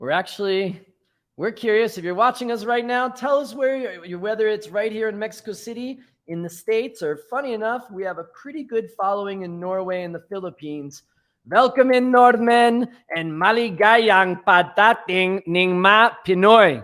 We're curious. If you're watching us right now, tell us whether it's right here in Mexico City, in the States, or funny enough, we have a pretty good following in Norway and the Philippines. Welcome in Nordmen and maligayang patating ning ma Pinoy.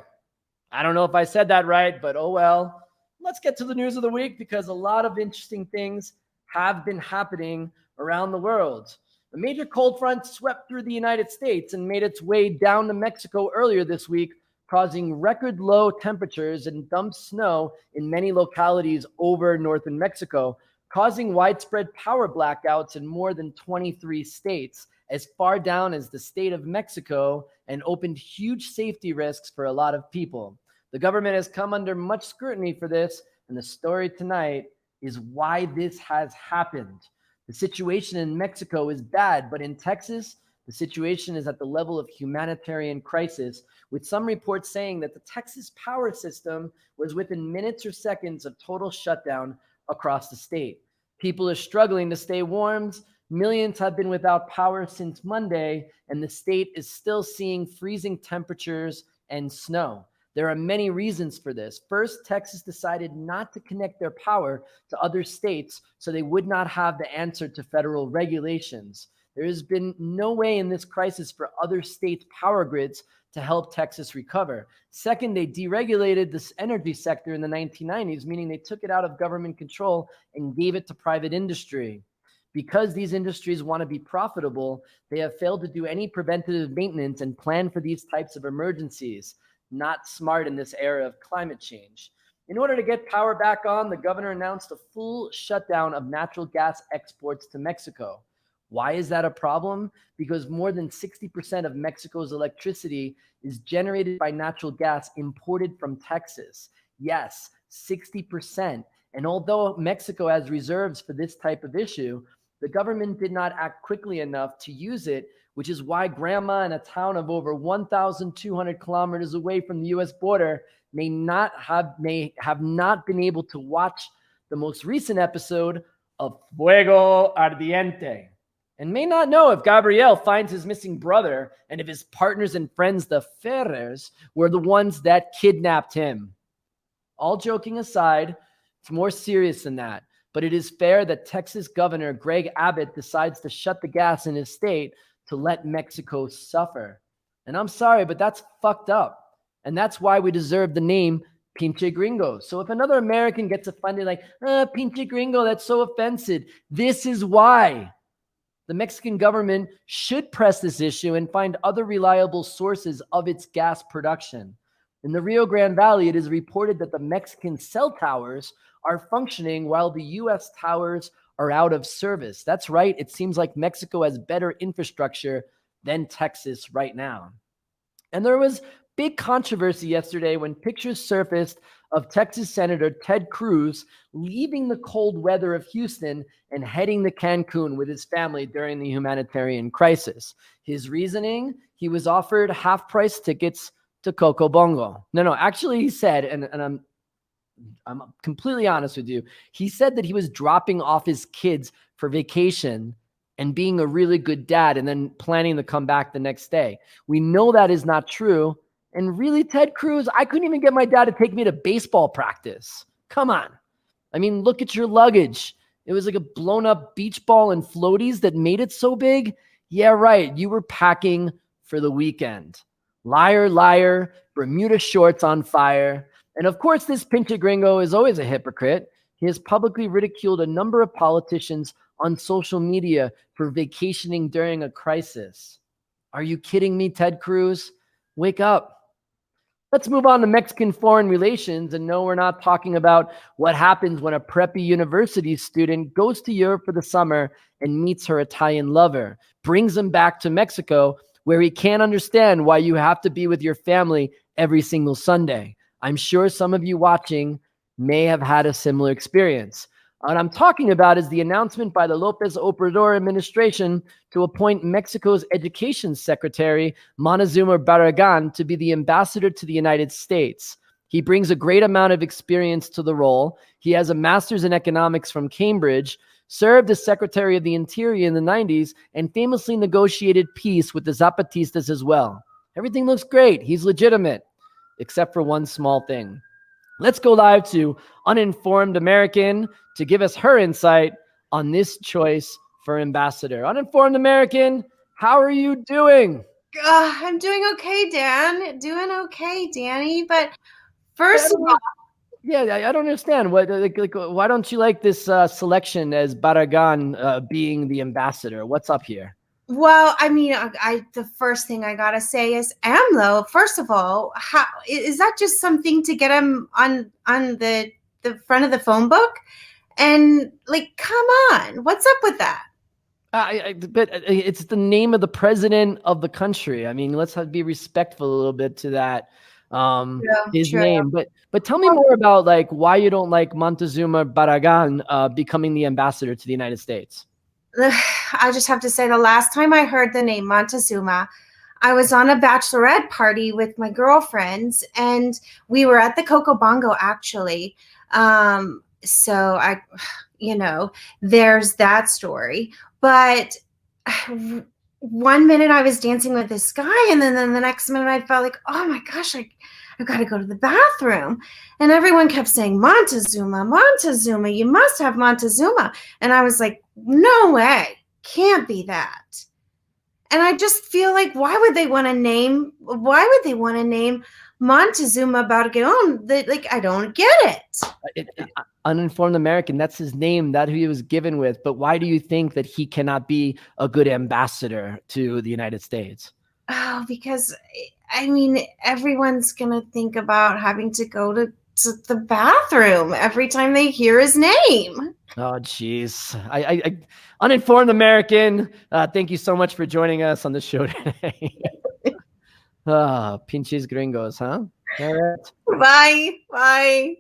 I don't know if I said that right, but oh well. Let's get to the news of the week because a lot of interesting things have been happening around the world. A major cold front swept through the United States and made its way down to Mexico earlier this week, causing record low temperatures and dumped snow in many localities over northern Mexico, causing widespread power blackouts in more than 23 states, as far down as the state of Mexico, and opened huge safety risks for a lot of people. The government has come under much scrutiny for this, and the story tonight is why this has happened. The situation in Mexico is bad, but in Texas, the situation is at the level of humanitarian crisis, with some reports saying that the Texas power system was within minutes or seconds of total shutdown across the state. People are struggling to stay warm. Millions have been without power since Monday, and the state is still seeing freezing temperatures and snow. There are many reasons for this. First, Texas decided not to connect their power to other states, so they would not have the answer to federal regulations. There has been no way in this crisis for other states' power grids to help Texas recover. Second, they deregulated this energy sector in the 1990s, meaning they took it out of government control and gave it to private industry. Because these industries want to be profitable, they have failed to do any preventative maintenance and plan for these types of emergencies. Not smart in this era of climate change. In order to get power back on, the governor announced a full shutdown of natural gas exports to Mexico. Why is that a problem? Because more than 60% of Mexico's electricity is generated by natural gas imported from Texas. Yes, 60%. And although Mexico has reserves for this type of issue, the government did not act quickly enough to use it, which is why grandma in a town of over 1,200 kilometers away from the U.S. border may have not been able to watch the most recent episode of Fuego Ardiente, and may not know if Gabriel finds his missing brother and if his partners and friends, the Ferrers, were the ones that kidnapped him. All joking aside, it's more serious than that. But it is fair that Texas Governor Greg Abbott decides to shut the gas in his state to let Mexico suffer. And I'm sorry, but that's fucked up. And that's why we deserve the name Pinche Gringo. So if another American gets offended like, Pinche Gringo, that's so offensive, this is why. The Mexican government should press this issue and find other reliable sources of its gas production. In the Rio Grande Valley, it is reported that the Mexican cell towers are functioning while the U.S. towers are out of service. That's right. It seems like Mexico has better infrastructure than Texas right now. And there was big controversy yesterday when pictures surfaced of Texas Senator Ted Cruz leaving the cold weather of Houston and heading to Cancun with his family during the humanitarian crisis. His reasoning, he was offered half-price tickets to Coco Bongo. No, actually he said, and I'm completely honest with you, he said that he was dropping off his kids for vacation and being a really good dad and then planning to come back the next day. We know that is not true. And really, Ted Cruz, I couldn't even get my dad to take me to baseball practice. Come on. I mean, look at your luggage. It was like a blown up beach ball and floaties that made it so big. Yeah, right. You were packing for the weekend. Liar, liar, Bermuda shorts on fire. And of course, this Pinche Gringo is always a hypocrite. He has publicly ridiculed a number of politicians on social media for vacationing during a crisis. Are you kidding me, Ted Cruz? Wake up. Let's move on to Mexican foreign relations. And no, we're not talking about what happens when a preppy university student goes to Europe for the summer and meets her Italian lover, brings him back to Mexico, where he can't understand why you have to be with your family every single Sunday. I'm sure some of you watching may have had a similar experience. What I'm talking about is the announcement by the López Obrador administration to appoint Mexico's education secretary, Montezuma Barragán, to be the ambassador to the United States. He brings a great amount of experience to the role. He has a master's in economics from Cambridge, served as Secretary of the Interior in the 90s, and famously negotiated peace with the Zapatistas as well. Everything looks great. He's legitimate, except for one small thing. Let's go live to Uninformed American to give us her insight on this choice for ambassador. Uninformed American, how are you doing? I'm doing okay, Dan. Doing okay, Danny. But first of all, yeah, I don't understand. What, why don't you like this selection as Barragan being the ambassador? What's up here? well, I mean, the first thing I gotta say is AMLO. First of all, how is that just something to get him on the front of the phone book? And like, come on, what's up with that? But it's the name of the president of the country. I mean, let's be respectful a little bit to that. His True. name. But tell me more about like why you don't like Montezuma Barragan becoming the ambassador to the United States. I just have to say, the last time I heard the name Montezuma, I was on a bachelorette party with my girlfriends, and we were at the Coco Bongo, actually. So there's that story. But one minute I was dancing with this guy, and then the next minute I felt like, oh my gosh, I've got to go to the bathroom. And everyone kept saying, Montezuma, Montezuma, you must have Montezuma. And I was like, no way, can't be that. And I just feel like, why would they want to name Montezuma Barragan? Like, I don't get it. Uninformed American, that's his name, that he was given with. But why do you think that he cannot be a good ambassador to the United States? Oh, because I mean, everyone's gonna think about having to go to the bathroom every time they hear his name. Oh, geez. I Uninformed American, thank you so much for joining us on the show today. Pinches gringos, huh? All right. Bye. Bye.